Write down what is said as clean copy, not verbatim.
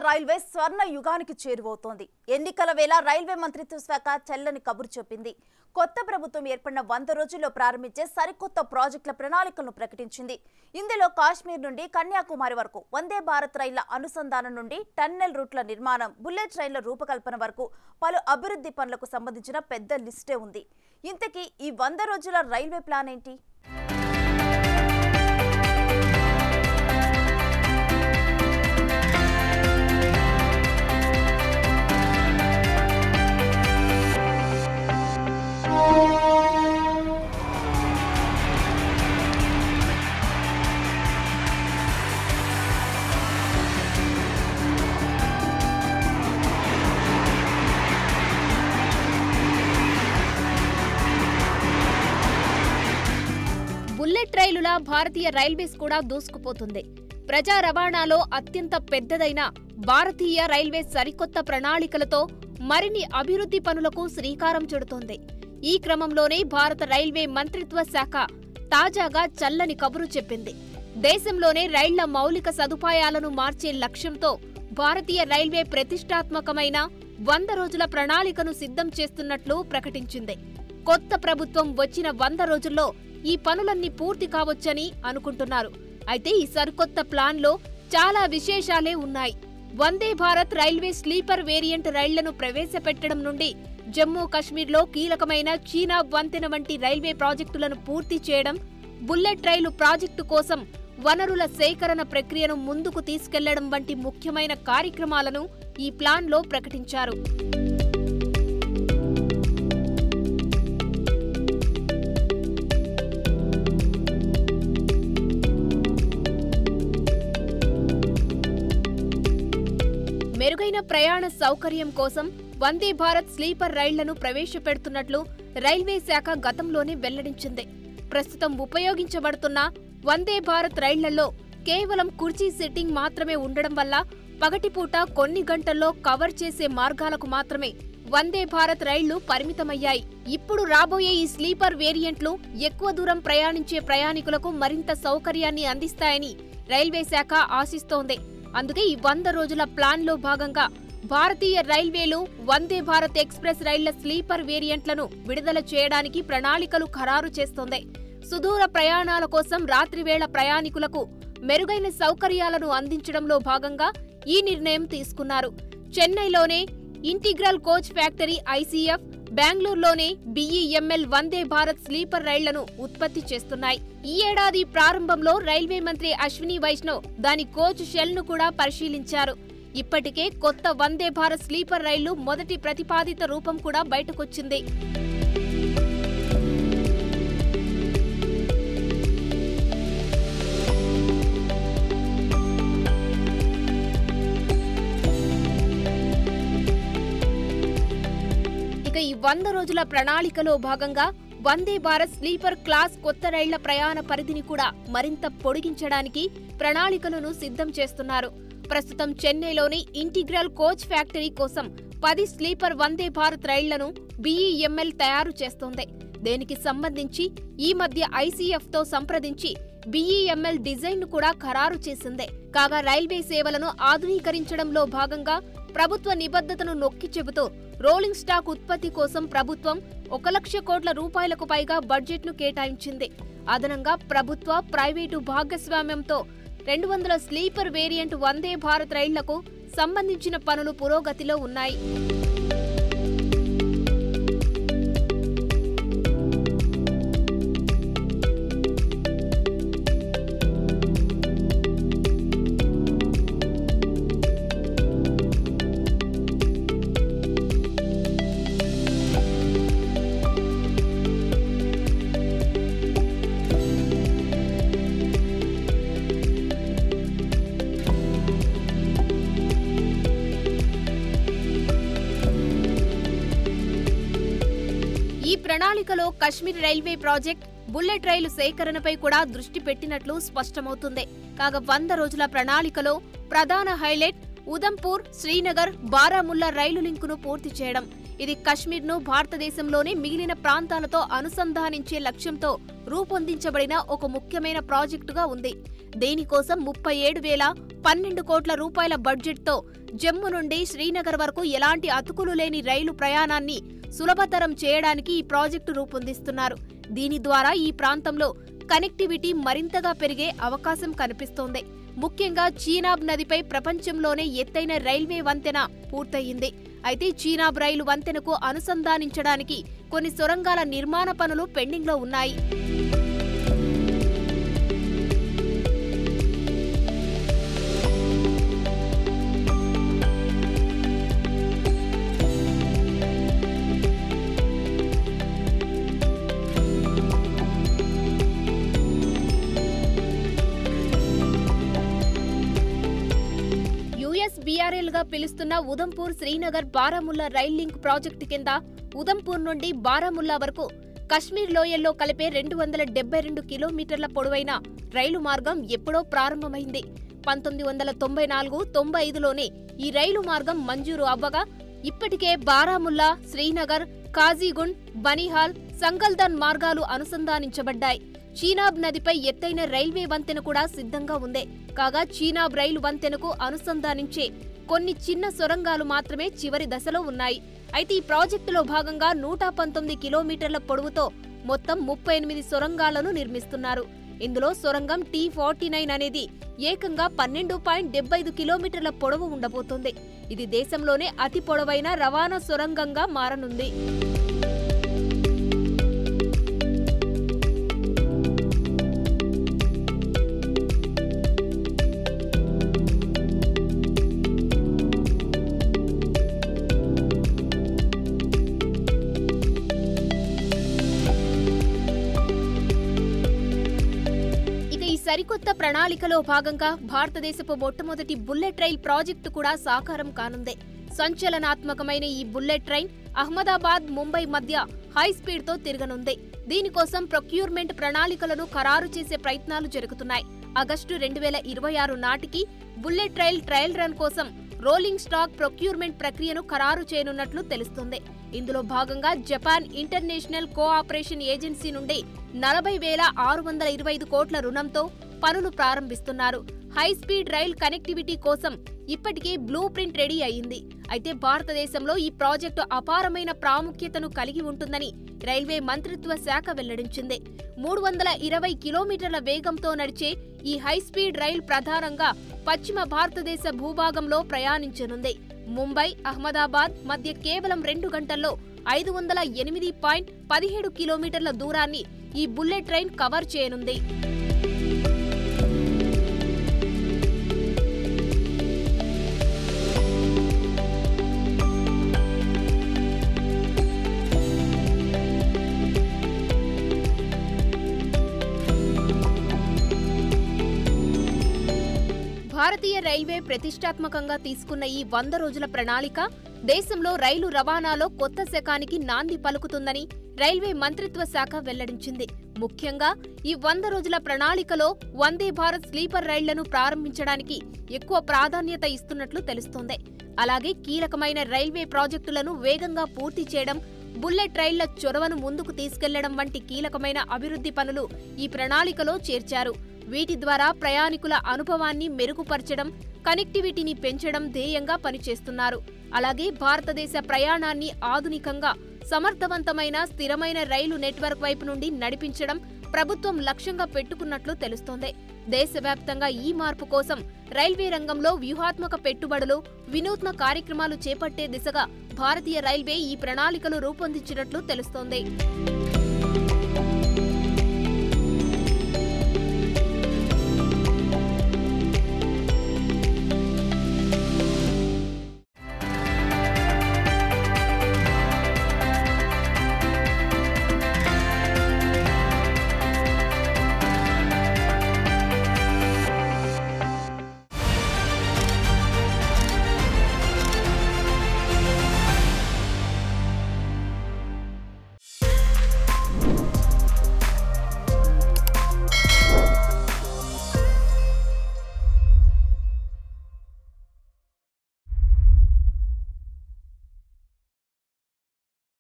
Railway స్వర్ణ యుగానికి చేరువవుతోంది. ఎన్నికల వేళ రైల్వే మంత్రిత్వ శాఖ చెల్లని కబురు చెప్పింది. కొత్త ప్రభుత్వం ఏర్పడిన 100 రోజుల్లో ప్రారంభించే సరికొత్త ప్రాజెక్టుల ప్రణాళికలను ప్రకటించింది. ఇందులో కాశ్మీర్ నుండి కన్యాకుమారి వరకు వందే భారత్ రైళ్ల అనుసంధానం నుండి టన్నెల్ రూట్ల నిర్మాణం, బుల్లెట్ రైళ్ల రూపకల్పన వరకు పలు అభివృద్ధి పనులకు సంబంధించిన పెద్ద లిస్టే ఉంది. ఇంతకీ ఈ 100 రోజుల రైల్వే ప్లాన్ ఏంటి? బుల్లెట్ రైలుల భారతీయ రైల్వేస్ కూడా దూసుకుపోతుంది. ప్రజా రవాణాలో అత్యంత పెద్దదైన భారతీయ రైల్వేస్ సరికొత్త ప్రణాళికలతో మరిన్ని అభివృద్ధి పనులకు శ్రీకారం చుడుతోంది. ఈ క్రమంలోనే భారత రైల్వే మంత్రిత్వ శాఖ తాజాగా చల్లని కబురు చెప్పింది. దేశంలోనే రైళ్ల మౌలిక సదుపాయాలను మార్చే లక్ష్యంతో భారతీయ రైల్వే ప్రతిష్టాత్మకమైన 100 రోజుల ప్రణాళికను సిద్ధం చేస్తున్నట్లు ప్రకటించింది. కొత్త ప్రభుత్వం వచ్చిన 100 రోజుల్లో ఈ పనులన్నీ పూర్తి కావచ్చని అనుకుంటున్నారు. అయితే ఈ సరికొత్త ప్లాన్లో చాలా విశేషాలే ఉన్నాయి. Vande Bharat railway sleeper variant రైళ్లను ప్రవేశపెట్టడం నుండి జమ్మూ కశ్మీర్లో కీలకమైన చీనా వంతెన వంటి రైల్వే ప్రాజెక్టులను పూర్తి చేయడం, బుల్లెట్ రైలు ప్రాజెక్టు కోసం వనరుల సేకరణ ప్రక్రియను ముందుకు తీసుకెళ్లడం వంటి ముఖ్యమైన కార్యక్రమాలను ఈ ప్లాన్లో ప్రకటించారు. మెరుగైన ప్రయాణ సౌకర్యం కోసం వందే భారత్ స్లీపర్ రైళ్లను ప్రవేశపెడుతున్నట్లు రైల్వే శాఖ గతంలోనే వెల్లడించింది. ప్రస్తుతం ఉపయోగించబడుతున్న వందే భారత్ రైళ్లలో కేవలం కుర్చీ సిట్టింగ్ మాత్రమే ఉండడం వల్ల పగటిపూట కొన్ని గంటల్లో కవర్ చేసే మార్గాలకు మాత్రమే వందే భారత్ రైళ్లు పరిమితమయ్యాయి. ఇప్పుడు రాబోయే ఈ స్లీపర్ వేరియంట్లు ఎక్కువ దూరం ప్రయాణించే ప్రయాణికులకు మరింత సౌకర్యాన్ని అందిస్తాయని రైల్వే శాఖ ఆశిస్తోంది. అందుకే ఈ 100 రోజుల ప్లాన్లో భాగంగా భారతీయ రైల్వేలు వందే భారత్ ఎక్స్ప్రెస్ రైళ్ల స్లీపర్ వేరియంట్లను విడుదల చేయడానికి ప్రణాళికలు ఖరారు చేస్తోంది. సుదూర ప్రయాణాల కోసం రాత్రివేళ ప్రయాణికులకు మెరుగైన సౌకర్యాలను అందించడంలో భాగంగా ఈ నిర్ణయం తీసుకున్నారు. చెన్నైలోనే ఇంటిగ్రల్ కోచ్ ఫ్యాక్టరీ ఐసీఎఫ్, బెంగళూరులోనే బీఈఎంఎల్ వందే భారత్ స్లీపర్ రైళ్లను ఉత్పత్తి చేస్తున్నాయి. ఈ ఏడాది ప్రారంభంలో రైల్వే మంత్రి అశ్విని వైష్ణవ్ దాని కోచ్ షెల్ ను కూడా పరిశీలించారు. ఇప్పటికే కొత్త వందే భారత్ స్లీపర్ రైళ్లు మొదటి ప్రతిపాదిత రూపం కూడా బయటకొచ్చింది. ఇక ఈ 100 రోజుల ప్రణాళికలో భాగంగా వందే భారత్ స్లీపర్ క్లాస్ కొత్త రైళ్ల ప్రయాణ పరిధిని కూడా మరింత పొడిగించడానికి ప్రణాళికలను సిద్ధం చేస్తున్నారు. ప్రస్తుతం చెన్నైలోని ఇంటిగ్రల్ కోచ్ ఫ్యాక్టరీ కోసం 10 స్లీపర్ వందే భారత్ రైళ్లను బీఈఎంఎల్ తయారు చేస్తోంది. దీనికి సంబంధించి ఈ మధ్య ఐసీఎఫ్ తో సంప్రదించి బీఈఎంఎల్ డిజైన్ ను కూడా ఖరారు చేసింది. కాగా రైల్వే సేవలను ఆధునీకరించడంలో భాగంగా ప్రభుత్వ నిబద్ధతను నొక్కి చెబుతూ రోలింగ్ స్టాక్ ఉత్పత్తి కోసం ప్రభుత్వం 1 లక్ష కోట్ల రూపాయలకు పైగా బడ్జెట్ను కేటాయించింది. అదనంగా ప్రభుత్వ, ప్రైవేటు భాగస్వామ్యంతో 200 స్లీపర్ వేరియంట్ వందే భారత్ రైళ్లకు సంబంధించిన పనులు పురోగతిలో ఉన్నాయి. ఈ ప్రణాళికలో కశ్మీర్ రైల్వే ప్రాజెక్ట్, బుల్లెట్ రైలు సేకరణపై కూడా దృష్టి పెట్టినట్లు స్పష్టమవుతుంది. కాగా 100 రోజుల ప్రణాళికలో ప్రధాన హైలైట్ ఉదంపూర్, శ్రీనగర్, బారాముల్లా రైలు లింకును పూర్తి చేయడం. ఇది కశ్మీర్ను భారతదేశంలోని మిగిలిన ప్రాంతాలతో అనుసంధానించే లక్ష్యంతో రూపొందించబడిన ఒక ముఖ్యమైన ప్రాజెక్టుగా ఉంది. దీనికోసం 37,012 కోట్ల రూపాయల బడ్జెట్తో జమ్మూ నుండి శ్రీనగర్ వరకు ఎలాంటి అతుకులు లేని రైలు ప్రయాణాన్ని సులభతరం చేయడానికి ఈ ప్రాజెక్టు రూపొందిస్తున్నారు. దీని ద్వారా ఈ ప్రాంతంలో కనెక్టివిటీ మరింతగా పెరిగే అవకాశం కనిపిస్తోంది. ముఖ్యంగా చీనాబ్ నదిపై ప్రపంచంలోనే ఎత్తైన రైల్వే వంతెన పూర్తయింది. అయితే చీనాబ్ రైలు వంతెనకు అనుసంధానించడానికి కొన్ని సొరంగాల నిర్మాణ పనులు పెండింగ్లో ఉన్నాయి. USBRL గా పిలుస్తున్న Udhampur Srinagar Baramulla rail link project కింద ఉదంపూర్ నుండి బారాముల్లా వరకు కశ్మీర్ లోయల్లో కలిపే 272 కిలోమీటర్ల పొడవైన రైలు మార్గం ఎప్పుడో ప్రారంభమైంది. 1994-95లోనే ఈ రైలు మార్గం మంజూరు అవ్వగా ఇప్పటికే బారాముల్లా, శ్రీనగర్, కాజీగుండ్, బనిహాల్, సంగల్దాన్ మార్గాలు అనుసంధానించబడ్డాయి. చీనాబ్ నదిపై ఎత్తైన రైల్వే వంతెన కూడా సిద్ధంగా ఉంది. కాగా చీనాబ్ రైలు వంతెనకు అనుసంధానించే కొన్ని చిన్న సొరంగాలు మాత్రమే చివరి దశలో ఉన్నాయి. అయితే ఈ ప్రాజెక్టులో భాగంగా 119 కిలోమీటర్ల పొడవుతో మొత్తం 38 సొరంగాలను నిర్మిస్తున్నారు. ఇందులో సొరంగం T49 అనేది ఏకంగా 12.75 కిలోమీటర్ల పొడవు ఉండబోతోంది. ఇది దేశంలోనే అతి పొడవైన రవాణా సొరంగంగా మారనుంది. సరికొత్త ప్రణాళికలో భాగంగా భారతదేశపు మొట్టమొదటి బుల్లెట్ రైల్ ప్రాజెక్టు కూడా సాకారం కానుంది. సంచలనాత్మకమైన ఈ బుల్లెట్ ట్రైన్ అహ్మదాబాద్, ముంబై మధ్య హై స్పీడ్ తో తిరగనుంది. దీనికోసం ప్రొక్యూర్మెంట్ ప్రణాళికలను ఖరారు చేసే ప్రయత్నాలు జరుగుతున్నాయి. ఆగస్టు 2026 నాటికి బుల్లెట్ రైల్ ట్రయల్ రన్ కోసం రోలింగ్ స్టాక్ ప్రొక్యూర్మెంట్ ప్రక్రియను ఖరారు చేయనున్నట్లు తెలుస్తుంది. ఇందులో భాగంగా జపాన్ ఇంటర్నేషనల్ కోఆపరేషన్ ఏజెన్సీ నుండి 40,625 కోట్ల రుణంతో పనులు ప్రారంభిస్తున్నారు. హై స్పీడ్ రైల్ కనెక్టివిటీ కోసం ఇప్పటికే బ్లూ ప్రింట్ రెడీ అయింది. అయితే భారతదేశంలో ఈ ప్రాజెక్టు అపారమైన ప్రాముఖ్యతను కలిగి ఉంటుందని రైల్వే మంత్రిత్వ శాఖ వెల్లడించింది. 320 కిలోమీటర్ల వేగంతో నడిచే ఈ హై స్పీడ్ రైల్ ప్రధానంగా పశ్చిమ భారతదేశ భూభాగంలో ప్రయాణించనుంది. ముంబై, అహ్మదాబాద్ మధ్య కేవలం 2 గంటల్లో 508.17 కిలోమీటర్ల దూరాన్ని ఈ బుల్లెట్ ట్రైన్ కవర్ చేయనుంది. భారతీయ రైల్వే ప్రతిష్టాత్మకంగా తీసుకున్న ఈ 100 రోజుల ప్రణాళిక దేశంలో రైలు రవాణాలో కొత్త శకానికి నాంది పలుకుతుందని రైల్వే మంత్రిత్వ శాఖ వెల్లడించింది. ముఖ్యంగా ఈ 100 రోజుల ప్రణాళికలో వందే భారత్ స్లీపర్ రైళ్లను ప్రారంభించడానికి ఎక్కువ ప్రాధాన్యత ఇస్తున్నట్లు తెలుస్తోంది. అలాగే కీలకమైన రైల్వే ప్రాజెక్టులను వేగంగా పూర్తి చేయడం, బుల్లెట్ రైళ్ల చొరవను ముందుకు తీసుకెళ్లడం వంటి కీలకమైన అభివృద్ధి పనులు ఈ ప్రణాళికలో చేర్చారు. వీటి ద్వారా ప్రయాణికుల అనుభవాన్ని మెరుగుపరచడం, కనెక్టివిటీని పెంచడం ధ్యేయంగా పనిచేస్తున్నారు. అలాగే భారతదేశ ప్రయాణాన్ని ఆధునికంగా, సమర్థవంతమైన, స్థిరమైన రైలు నెట్వర్క్ వైపు నుండి నడిపించడం ప్రభుత్వం లక్ష్యంగా పెట్టుకున్నట్లు తెలుస్తోంది. దేశవ్యాప్తంగా ఈ మార్పు కోసం రైల్వే రంగంలో వ్యూహాత్మక పెట్టుబడులు, వినూత్న కార్యక్రమాలు చేపట్టే దిశగా భారతీయ రైల్వే ఈ ప్రణాళికలు రూపొందించినట్లు తెలుస్తోంది.